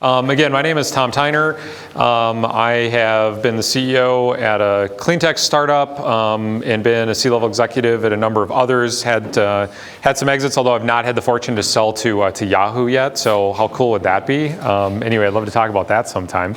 Again, my name is Tom Teynor. I have been the CEO at a clean tech startup and been a C-level executive at a number of others. Had some exits, although I've not had the fortune to sell to Yahoo yet. So how cool would that be? Anyway, I'd love to talk about that sometime.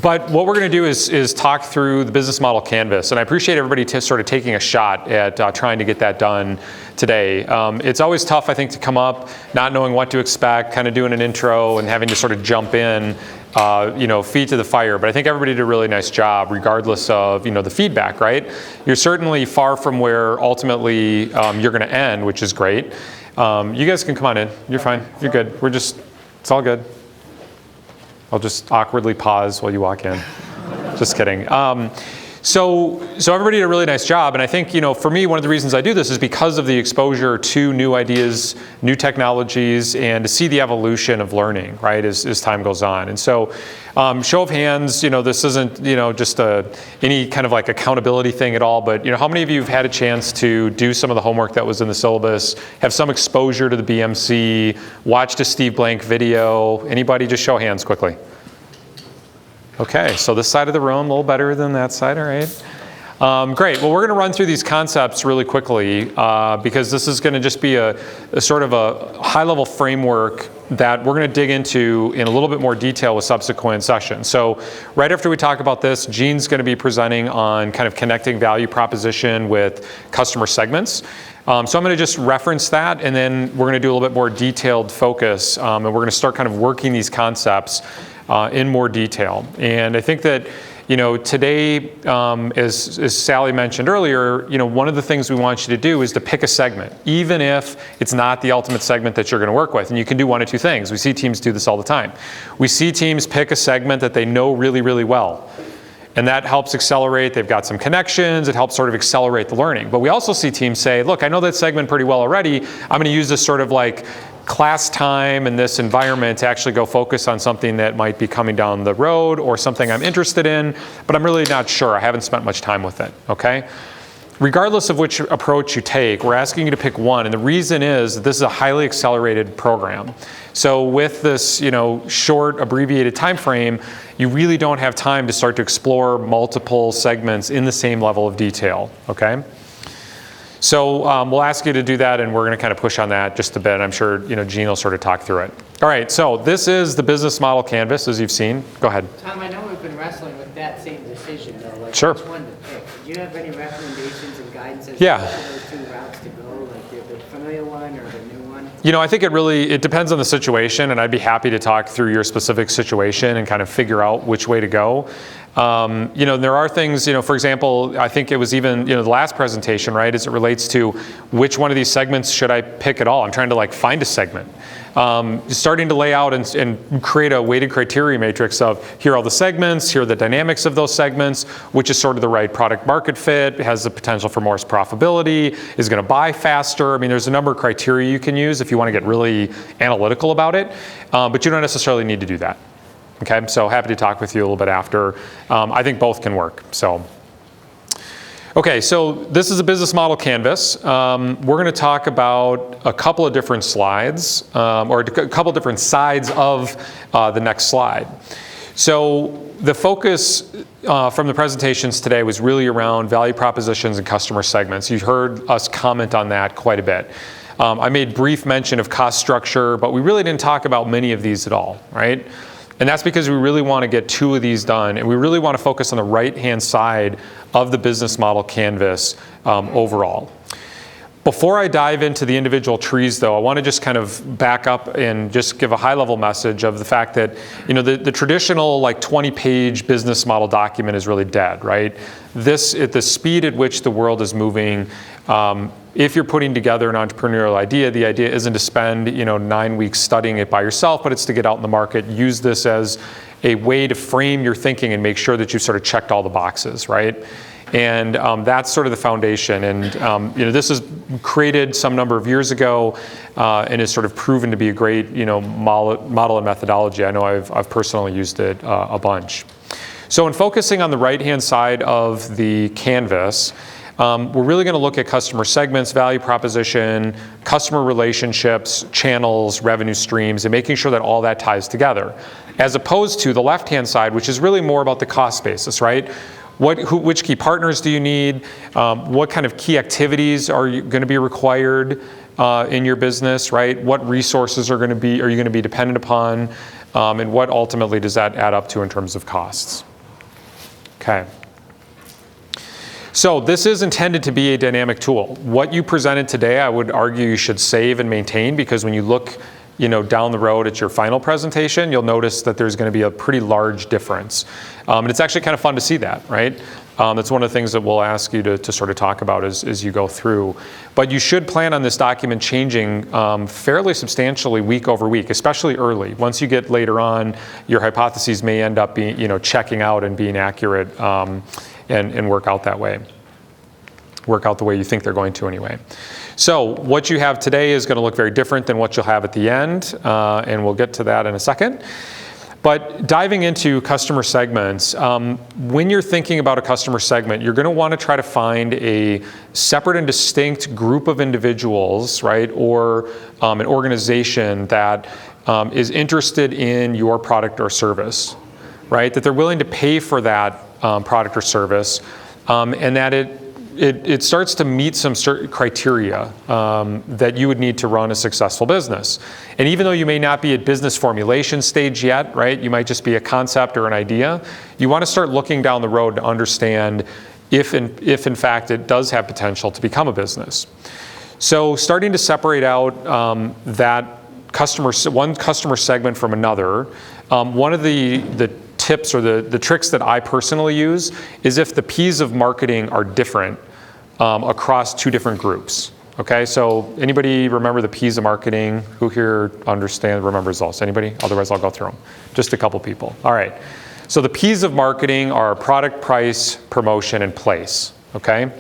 But what we're going to do is talk through the business model canvas, and I appreciate everybody sort of taking a shot at trying to get that done today. It's always tough, I think, to come up not knowing what to expect, kind of doing an intro and having to sort of jump in, feet to the fire. But I think everybody did a really nice job, regardless of the feedback. Right? You're certainly far from where ultimately you're going to end, which is great. You guys can come on in. You're fine. You're good. It's all good. I'll just awkwardly pause while you walk in. Just kidding. So everybody did a really nice job, and I think for me, one of the reasons I do this is because of the exposure to new ideas, new technologies, and to see the evolution of learning, right, as time goes on. And so, show of hands, this isn't just any kind of like accountability thing at all, but how many of you have had a chance to do some of the homework that was in the syllabus, have some exposure to the BMC, watched a Steve Blank video? Anybody? Just show hands quickly. Okay, so this side of the room, a little better than that side, all right. Great, well, we're going to run through these concepts really quickly because this is going to just be a sort of a high-level framework that we're going to dig into in a little bit more detail with subsequent sessions. So right after we talk about this, Gene's going to be presenting on kind of connecting value proposition with customer segments. So I'm going to just reference that, and then we're going to do a little bit more detailed focus, and we're going to start kind of working these concepts in more detail. And I think that today, as Sally mentioned earlier, one of the things we want you to do is to pick a segment, even if it's not the ultimate segment that you're going to work with. And you can do one of two things. We see teams do this all the time. We see teams pick a segment that they know really, really well. And that helps accelerate. They've got some connections. It helps sort of accelerate the learning. But we also see teams say, look, I know that segment pretty well already. I'm going to use this sort of like class time in this environment to actually go focus on something that might be coming down the road or something I'm interested in, but I'm really not sure. I haven't spent much time with it, okay? Regardless of which approach you take, we're asking you to pick one, and the reason is that this is a highly accelerated program. So with this, short, abbreviated time frame, you really don't have time to start to explore multiple segments in the same level of detail, okay? So we'll ask you to do that, and we're going to kind of push on that just a bit. I'm sure Gene will sort of talk through it. All right, so this is the business model canvas, as you've seen. Go ahead. Tom, I know we've been wrestling with that same decision, though. Like, sure. Which one to pick? Do you have any recommendations and guidance as Yeah. to those two routes to go, like the familiar one or the new one? I think it depends on the situation, and I'd be happy to talk through your specific situation and kind of figure out which way to go. There are things, for example, I think it was even, the last presentation, right, as it relates to which one of these segments should I pick at all. I'm trying to find a segment. Starting to lay out and create a weighted criteria matrix of here are all the segments, here are the dynamics of those segments, which is sort of the right product market fit, has the potential for more profitability, is going to buy faster. I mean, there's a number of criteria you can use if you want to get really analytical about it, but you don't necessarily need to do that. Okay, so happy to talk with you a little bit after. I think both can work. Okay, so this is a business model canvas. We're going to talk about a couple of different slides, or a couple of different sides of the next slide. So the focus from the presentations today was really around value propositions and customer segments. You heard us comment on that quite a bit. I made brief mention of cost structure, but we really didn't talk about many of these at all, right? And that's because we really want to get two of these done, and we really want to focus on the right-hand side of the business model canvas overall. Before I dive into the individual trees, though, I want to just kind of back up and just give a high-level message of the fact that the traditional 20-page business model document is really dead, right? At the speed at which the world is moving, if you're putting together an entrepreneurial idea, the idea isn't to spend 9 weeks studying it by yourself, but it's to get out in the market, use this as a way to frame your thinking and make sure that you've sort of checked all the boxes, right? And that's sort of the foundation. And this was created some number of years ago and is sort of proven to be a great model and methodology. I know I've personally used it a bunch. So in focusing on the right-hand side of the canvas, we're really going to look at customer segments, value proposition, customer relationships, channels, revenue streams, and making sure that all that ties together. As opposed to the left-hand side, which is really more about the cost basis, right? Which key partners do you need? What kind of key activities are going to be required in your business, right? What resources are you going to be dependent upon? And what ultimately does that add up to in terms of costs? Okay. So this is intended to be a dynamic tool. What you presented today, I would argue you should save and maintain, because when you look down the road at your final presentation, you'll notice that there's going to be a pretty large difference. And it's actually kind of fun to see that, right? That's one of the things that we'll ask you to sort of talk about as you go through. But you should plan on this document changing fairly substantially week over week, especially early. Once you get later on, your hypotheses may end up being, checking out and being accurate and work out that way. Work out the way you think they're going to anyway. So what you have today is going to look very different than what you'll have at the end, and we'll get to that in a second. But diving into customer segments, when you're thinking about a customer segment, you're going to want to try to find a separate and distinct group of individuals, right, or an organization that is interested in your product or service, right, that they're willing to pay for that product or service, and that it starts to meet some certain criteria that you would need to run a successful business. And even though you may not be at business formulation stage yet, right, you might just be a concept or an idea, you want to start looking down the road to understand if in fact it does have potential to become a business. So starting to separate out one customer segment from another, one of the tips or the tricks that I personally use is if the P's of marketing are different across two different groups. Okay, so anybody remember the P's of marketing? Who here remembers those? Anybody? Otherwise I'll go through them. Just a couple people. All right. So the P's of marketing are product, price, promotion, and place. Okay?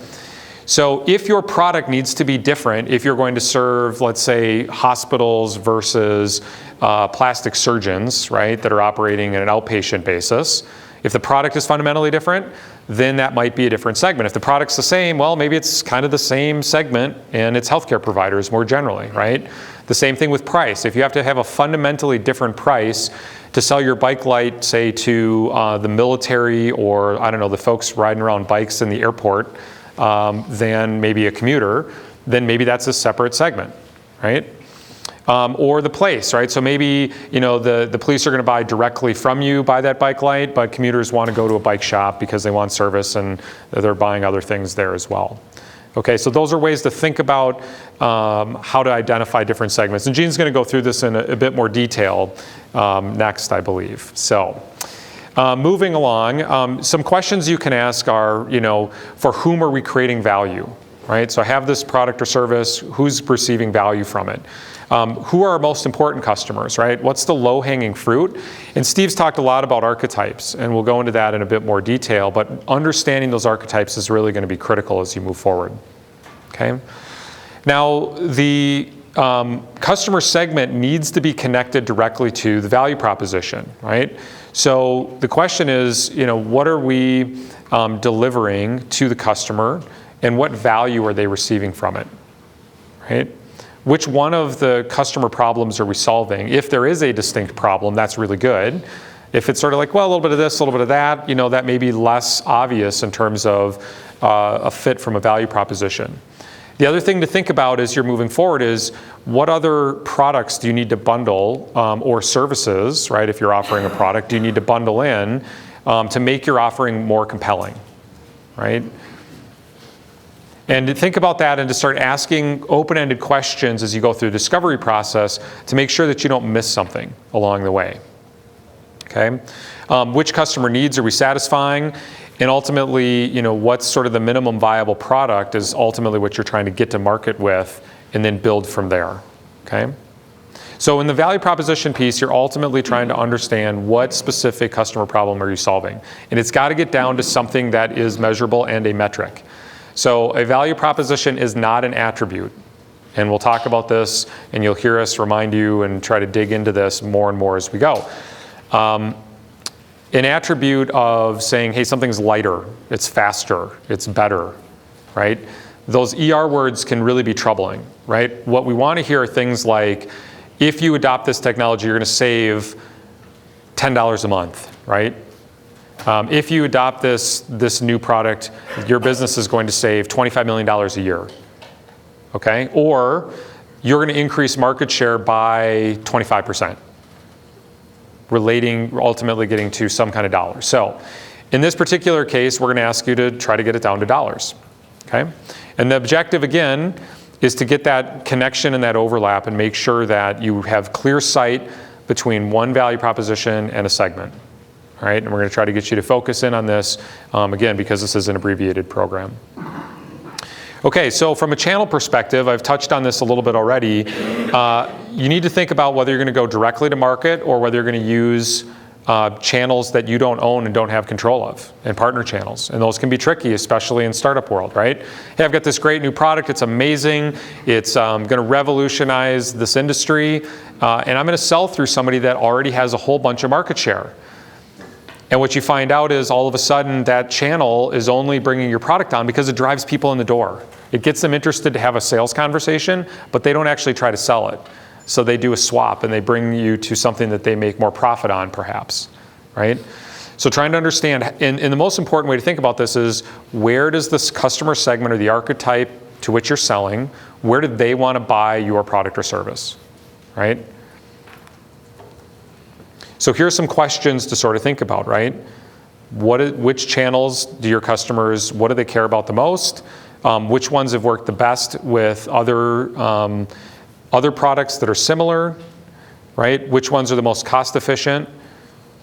So if your product needs to be different, if you're going to serve, let's say, hospitals versus plastic surgeons, right, that are operating on an outpatient basis, if the product is fundamentally different, then that might be a different segment. If the product's the same, well, maybe it's kind of the same segment and it's healthcare providers more generally, right? The same thing with price. If you have to have a fundamentally different price to sell your bike light, say, to the military or, I don't know, the folks riding around bikes in the airport, than maybe a commuter, then maybe that's a separate segment, right? Or the place, right? So maybe the police are going to buy directly from you, buy that bike light, but commuters want to go to a bike shop because they want service and they're buying other things there as well. Okay, so those are ways to think about how to identify different segments. And Gene's going to go through this in a bit more detail next, I believe. So moving along, some questions you can ask are, for whom are we creating value, right? So I have this product or service, who's receiving value from it? Who are our most important customers, right? What's the low-hanging fruit? And Steve's talked a lot about archetypes, and we'll go into that in a bit more detail, but understanding those archetypes is really going to be critical as you move forward, okay? Now, the customer segment needs to be connected directly to the value proposition, right? So the question is, what are we delivering to the customer, and what value are they receiving from it, right? Which one of the customer problems are we solving? If there is a distinct problem, that's really good. If it's sort of like, well, a little bit of this, a little bit of that, that may be less obvious in terms of a fit from a value proposition. The other thing to think about as you're moving forward is what other products do you need to bundle or services, right? If you're offering a product, do you need to bundle in to make your offering more compelling, right? And to think about that and to start asking open-ended questions as you go through the discovery process to make sure that you don't miss something along the way, okay? Which customer needs are we satisfying? And ultimately, what's sort of the minimum viable product is ultimately what you're trying to get to market with and then build from there, okay? So in the value proposition piece, you're ultimately trying to understand what specific customer problem are you solving. And it's got to get down to something that is measurable and a metric. So a value proposition is not an attribute. And we'll talk about this, and you'll hear us remind you and try to dig into this more and more as we go. An attribute of saying, hey, something's lighter, it's faster, it's better, right? Those ER words can really be troubling, right? What we want to hear are things like, if you adopt this technology, you're going to save $10 a month, right? If you adopt this new product, your business is going to save $25 million a year, okay? Or you're going to increase market share by 25%, ultimately getting to some kind of dollar. So in this particular case, we're going to ask you to try to get it down to dollars, okay? And the objective, again, is to get that connection and that overlap and make sure that you have clear sight between one value proposition and a segment. All right, and we're going to try to get you to focus in on this, again, because this is an abbreviated program. Okay, so from a channel perspective, I've touched on this a little bit already. You need to think about whether you're going to go directly to market or whether you're going to use channels that you don't own and don't have control of, and partner channels. And those can be tricky, especially in startup world, right? Hey, I've got this great new product, it's amazing, it's going to revolutionize this industry, and I'm going to sell through somebody that already has a whole bunch of market share. And what you find out is all of a sudden that channel is only bringing your product on because it drives people in the door. It gets them interested to have a sales conversation, but they don't actually try to sell it. So they do a swap and they bring you to something that they make more profit on perhaps, right? So trying to understand, and the most important way to think about this is, where does this customer segment or the archetype to which you're selling, where do they want to buy your product or service, right? So here's some questions to sort of think about, right? Which channels do your customers, what do they care about the most? Which ones have worked the best with other products that are similar, right? Which ones are the most cost efficient?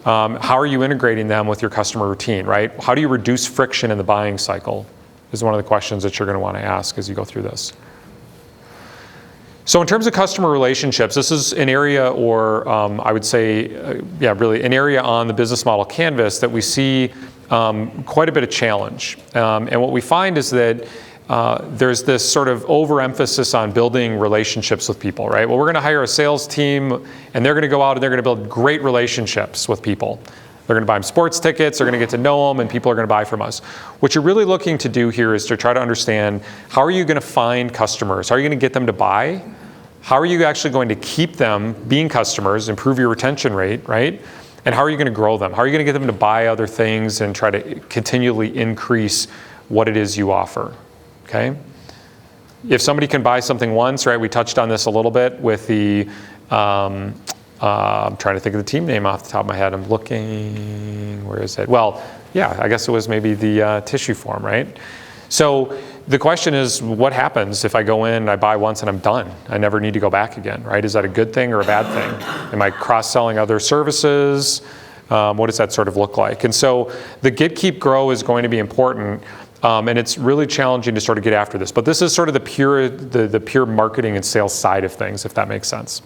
How are you integrating them with your customer routine, right? How do you reduce friction in the buying cycle is one of the questions that you're going to want to ask as you go through this. So in terms of customer relationships, this is an area, or I would say, really an area on the business model canvas that we see quite a bit of challenge. And what we find is that there's this sort of overemphasis on building relationships with people, right? Well, we're going to hire a sales team, and they're going to go out and they're going to build great relationships with people. They're going to buy them sports tickets, they're going to get to know them, and people are going to buy from us. What you're really looking to do here is to try to understand, how are you going to find customers? How are you going to get them to buy? How are you actually going to keep them being customers, improve your retention rate, right? And how are you going to grow them? How are you going to get them to buy other things and try to continually increase what it is you offer? Okay? If somebody can buy something once, right, we touched on this a little bit with the, I'm trying to think of the team name off the top of my head. I'm looking, where is it? Well, yeah, I guess it was maybe the tissue form, right? So the question is, what happens if I go in and I buy once and I'm done? I never need to go back again, right? Is that a good thing or a bad thing? Am I cross-selling other services? What does that sort of look like? And so the get, keep, grow is going to be important. And it's really challenging to sort of get after this. But this is sort of the pure marketing and sales side of things, if that makes sense.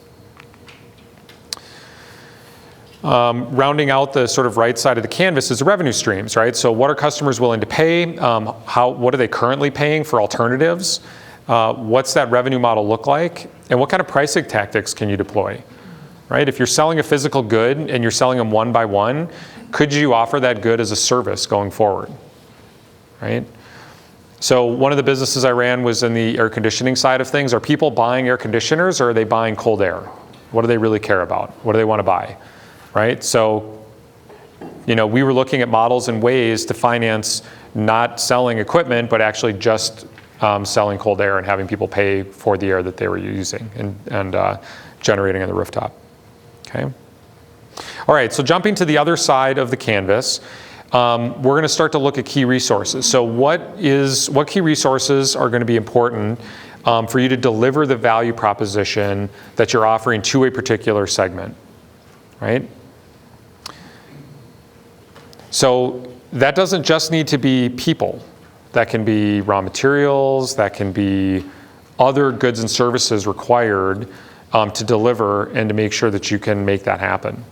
Rounding out the sort of right side of the canvas is the revenue streams, right? So what are customers willing to pay? What are they currently paying for alternatives? What's that revenue model look like? And what kind of pricing tactics can you deploy, right? If you're selling a physical good and you're selling them one by one, could you offer that good as a service going forward, right? So one of the businesses I ran was in the air conditioning side of things. Are people buying air conditioners, or are they buying cold air? What do they really care about? What do they want to buy? Right? So, we were looking at models and ways to finance not selling equipment, but actually just selling cold air and having people pay for the air that they were using and generating on the rooftop. Okay. All right. So jumping to the other side of the canvas, we're going to start to look at key resources. So what key resources are going to be important for you to deliver the value proposition that you're offering to a particular segment, right? So that doesn't just need to be people. That can be raw materials, that can be other goods and services required to deliver and to make sure that you can make that happen,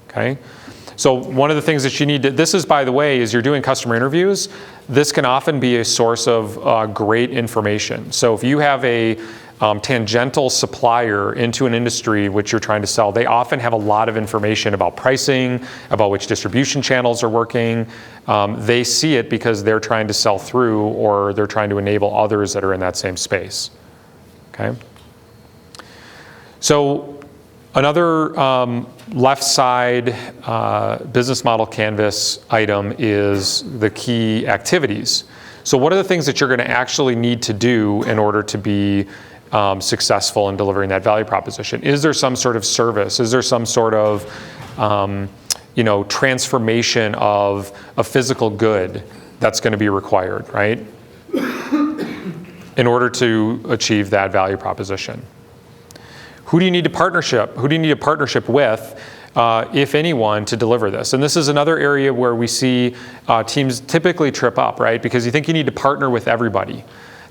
okay? So one of the things that you need to, this is, by the way, is you're doing customer interviews, this can often be a source of great information. So if you have a tangential supplier into an industry which you're trying to sell, they often have a lot of information about pricing, about which distribution channels are working. They see it because they're trying to sell through, or they're trying to enable others that are in that same space. Okay. So another left side business model canvas item is the key activities. So what are the things that you're going to actually need to do in order to be successful in delivering that value proposition? Is there some sort of service? Is there some sort of transformation of a physical good that's going to be required, right? In order to achieve that value proposition. Who do you need a partnership? Who do you need a partnership with, if anyone, to deliver this? And this is another area where we see teams typically trip up, right? Because you think you need to partner with everybody.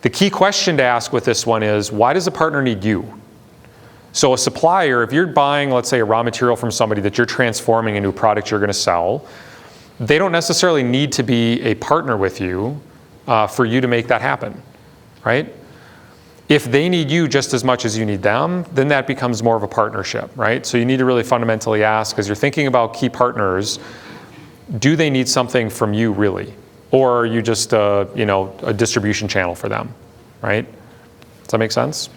The key question to ask with this one is, why does a partner need you? So a supplier, if you're buying, let's say, a raw material from somebody that you're transforming into a product you're going to sell, they don't necessarily need to be a partner with you for you to make that happen, right? If they need you just as much as you need them, then that becomes more of a partnership, right? So you need to really fundamentally ask, as you're thinking about key partners, do they need something from you really? Or are you just a distribution channel for them, right? Does that make sense?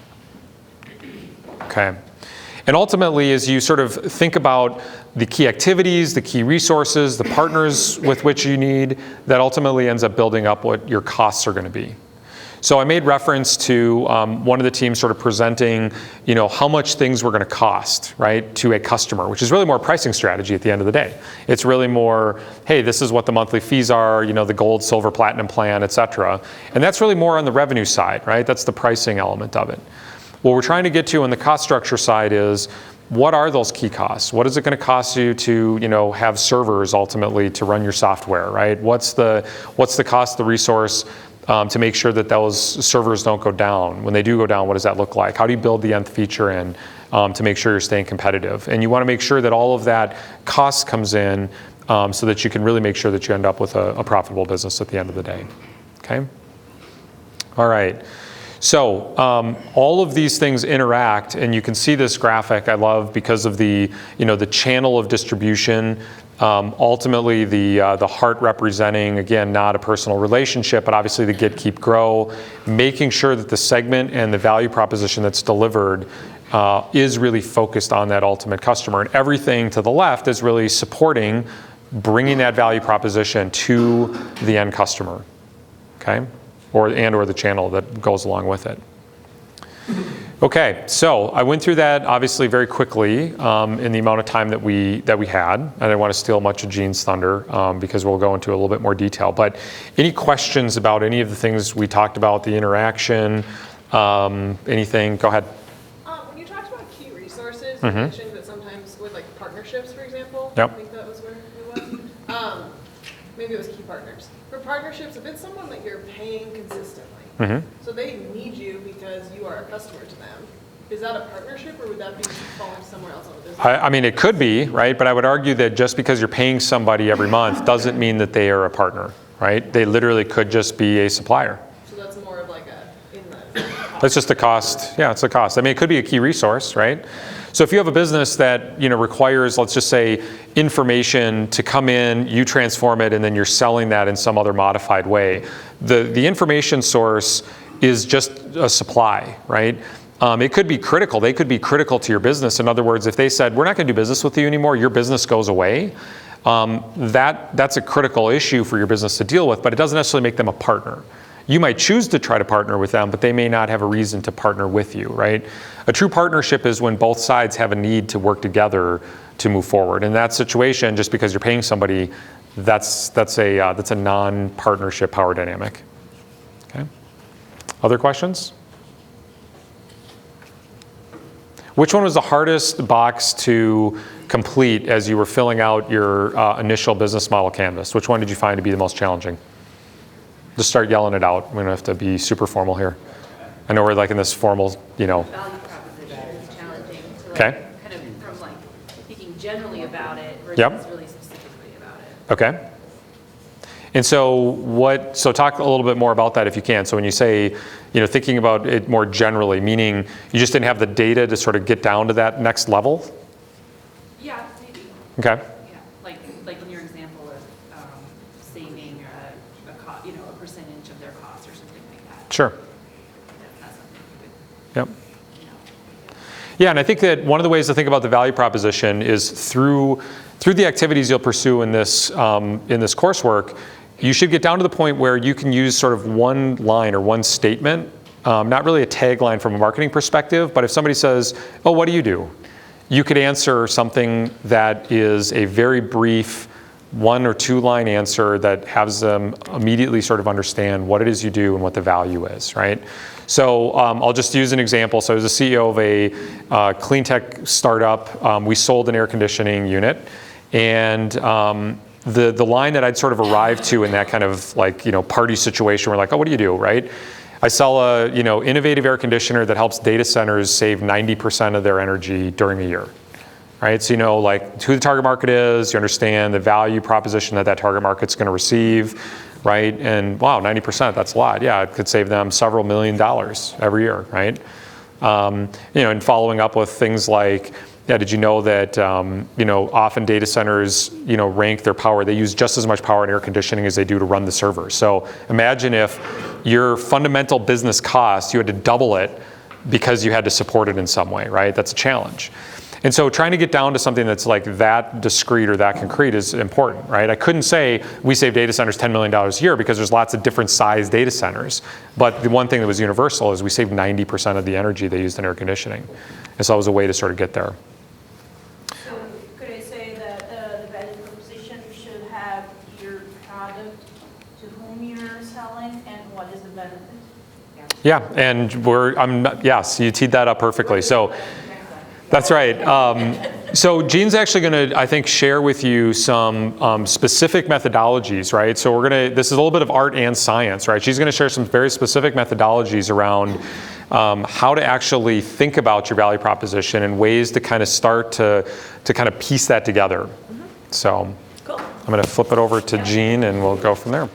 Okay. And ultimately, as you sort of think about the key activities, the key resources, the partners with which you need, that ultimately ends up building up what your costs are going to be. So I made reference to one of the teams sort of presenting, how much things were going to cost, right, to a customer, which is really more a pricing strategy at the end of the day. It's really more, hey, this is what the monthly fees are, the gold, silver, platinum plan, et cetera. And that's really more on the revenue side, right? That's the pricing element of it. What we're trying to get to on the cost structure side is, what are those key costs? What is it going to cost you to, have servers ultimately to run your software, right? What's the cost, the resource, to make sure that those servers don't go down? When they do go down, what does that look like? How do you build the nth feature in to make sure you're staying competitive? And you want to make sure that all of that cost comes in so that you can really make sure that you end up with a profitable business at the end of the day. Okay? All right. So all of these things interact, and you can see this graphic I love because of the channel of distribution. Ultimately, the heart representing, again, not a personal relationship, but obviously the get, keep, grow, making sure that the segment and the value proposition that's delivered is really focused on that ultimate customer. And everything to the left is really supporting bringing that value proposition to the end customer, okay? Or the channel that goes along with it. Okay, so I went through that obviously very quickly in the amount of time that we had. I didn't want to steal much of Gene's thunder because we'll go into a little bit more detail. But any questions about any of the things we talked about, the interaction, anything? Go ahead. When you talked about key resources, you mentioned that sometimes with partnerships, for example, yep. I think that was where it was. Maybe it was key partners. For partnerships, if it's someone that you're paying consistently, so they need you because you are a customer to them, is that a partnership, or would that be falling somewhere else on the business? I mean, it could be, right? But I would argue that just because you're paying somebody every month doesn't mean that they are a partner, right? They literally could just be a supplier. So that's more of like That's just the cost. Yeah, it's the cost. I mean, it could be a key resource, right? So if you have a business that requires, let's just say, information to come in, you transform it, and then you're selling that in some other modified way, the information source is just a supply, right? It could be critical. They could be critical to your business. In other words, if they said, we're not going to do business with you anymore, your business goes away, that's a critical issue for your business to deal with, but it doesn't necessarily make them a partner. You might choose to try to partner with them, but they may not have a reason to partner with you, right? A true partnership is when both sides have a need to work together to move forward. In that situation, just because you're paying somebody, that's a non-partnership power dynamic. Okay. Other questions? Which one was the hardest box to complete as you were filling out your initial business model canvas? Which one did you find to be the most challenging? Just start yelling it out. We don't have to be super formal here. I know we're like in this formal, Value proposition is challenging to kind of from speaking generally about it versus really specifically about it. Okay. And so talk a little bit more about that if you can. So when you say, thinking about it more generally, meaning you just didn't have the data to sort of get down to that next level? Yeah, maybe. Okay. Yeah, like in your example of saving a percentage of their costs or something like that. Sure. That's something you would, Yep. you know. Yeah, and I think that one of the ways to think about the value proposition is through the activities you'll pursue in this coursework. You should get down to the point where you can use sort of one line or one statement, not really a tagline from a marketing perspective, but if somebody says, "Oh, what do you do?" you could answer something that is a very brief 1 or 2 line answer that has them immediately sort of understand what it is you do and what the value is, right? So I'll just use an example. So I was a CEO of a clean tech startup. We sold an air conditioning unit, and the line that I'd sort of arrived to in that kind of party situation, we're like, "Oh, what do you do?" Right? I sell a innovative air conditioner that helps data centers save 90% of their energy during a year. Right? So who the target market is, you understand the value proposition that target market's going to receive, right? And wow, 90%, that's a lot. Yeah, it could save them several $1 million every year, right? And following up with things like, did you know that often data centers rank their power, they use just as much power in air conditioning as they do to run the servers. So imagine if your fundamental business cost, you had to double it because you had to support it in some way, right? That's a challenge. And so trying to get down to something that's like that discrete or that concrete is important, right? I couldn't say we save data centers $10 million a year because there's lots of different size data centers. But the one thing that was universal is we saved 90% of the energy they used in air conditioning. And so it was a way to sort of get there. So could I say that the value proposition should have your product to whom you're selling and what is the benefit? Yeah, and yes, you teed that up perfectly. So that's right. So Jean's actually going to, I think, share with you some specific methodologies, right? So this is a little bit of art and science, right? She's going to share some very specific methodologies around how to actually think about your value proposition and ways to kind of start to kind of piece that together. So Cool. I'm going to flip it over to Jean and we'll go from there.